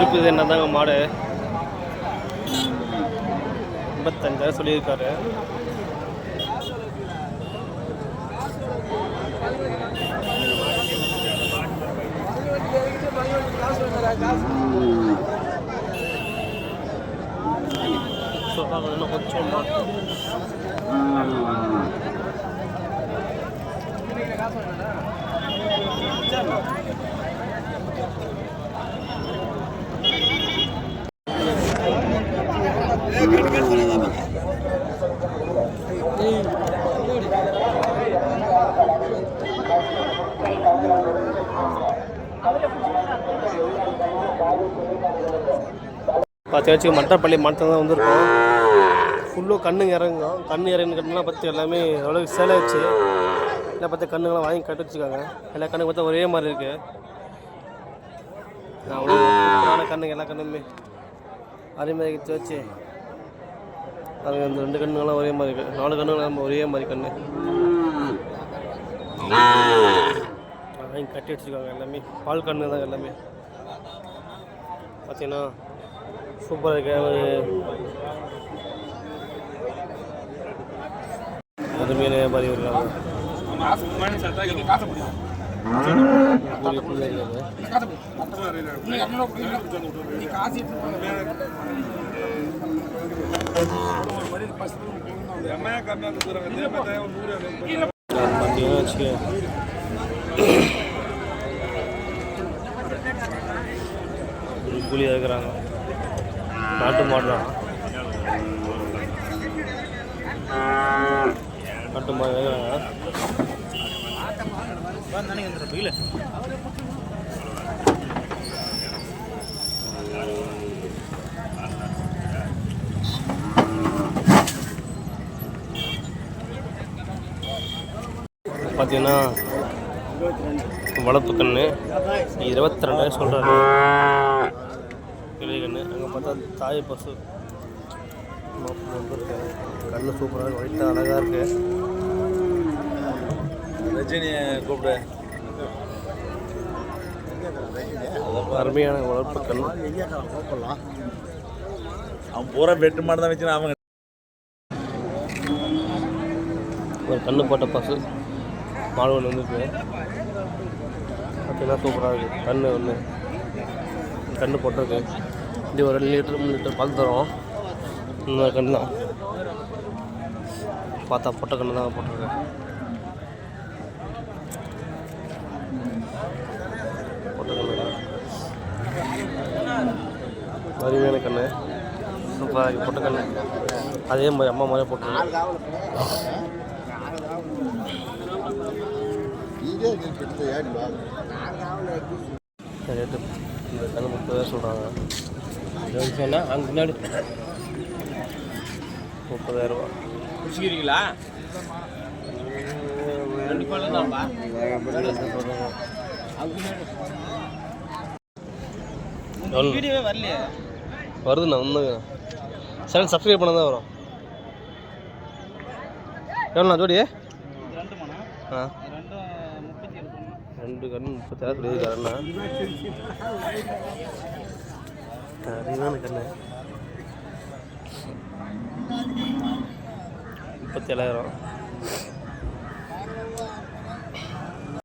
திருப்பதி என்ன தாங்க மாடு 55,000 சொல்லியிருக்காரு. கொஞ்சம் பார்த்தீங்கன்னா மட்டப்பள்ளி மாட்டை தான் வந்திருக்கோம். ஃபுல்லும் கண்ணுங்க இறங்கும். கண்ணு இறங்கு கண்ணுலாம் பார்த்து எல்லாமே எவ்வளோ சேலை வச்சு எல்லாம் பார்த்து கண்ணுங்களாம் வாங்கி கட்டு வச்சுருக்காங்க. எல்லா கண்ணுங்க பார்த்தா ஒரே மாதிரி இருக்குது. அவ்வளோ கண்ணுங்க எல்லா கண்ணுமே அருமையாக வச்சு அது அந்த 2 கண்ணுங்களாம் ஒரே மாதிரி இருக்குது. 4 கண்ணுங்களாம் ஒரே மாதிரி கண்ணு வாங்கி கட்டி வச்சுருக்காங்க. எல்லாமே பால் கண்ணு தான் எல்லாமே பார்த்தீங்கன்னா சூப்பராக இருக்கு. அருமையான வியாபாரி இருக்காங்க. கூலியாக இருக்கிறாங்க. நாட்டு மாடு தான். நாட்டு மாடு வைக்கிறாங்க. பார்த்தீங்கன்னா வளர்ப்பு கண்ணு 22,000 சொல்கிறாரு. கிளி கண்ணு அங்கே பார்த்தா தாய் பசு இருக்கு. கண்ணு சூப்பராக ஒயிட்டாக அழகாக இருக்கு. ரஜினியை கூப்பிடு. அருமையான வளர்ப்பு கண்ணு. அவன் பூரா வெட்டு மாடு தான் வச்சுனா அவங்க ஒரு கண்ணு போட்ட பசு மாடு ஒன்று வந்துருக்கு. பார்த்தீங்கன்னா சூப்பராக இருக்குது. கண்ணு ஒன்று கண்ணு போட்டிருக்கு. இப்படி ஒரு 2 லிட்டர் 3 லிட்டர் பால் தரும். இன்னொரு கண்ணு தான் பார்த்தா பொட்டை கண்ணு தான் போட்டிருக்கேன். பொட்டை கண்ணு தான் அருமையான கண்ணு சூப்பராக பொட்டை கண்ணு. அதே மாதிரி அம்மா மாதிரியே போட்டிருக்கேன். ரேட்டு இந்த கண்ணு 30,000 சொல்கிறாங்க. சொன்னால் அங்கே முன்னாடி 30,000 ரூபா குடிச்சிக்கிறீங்களா? வீடியோவே வரலையே. வருதுண்ணா ஒன்றுங்க. சேனல் சப்ஸ்கிரைப் பண்ண தான் வரும். எவ்வளோண்ணா ஜோடி? ஆ 2 கண்ணு 30,000 சொல்லியிருக்காருண்ணா. அதிகமான கண்ணு 37,000.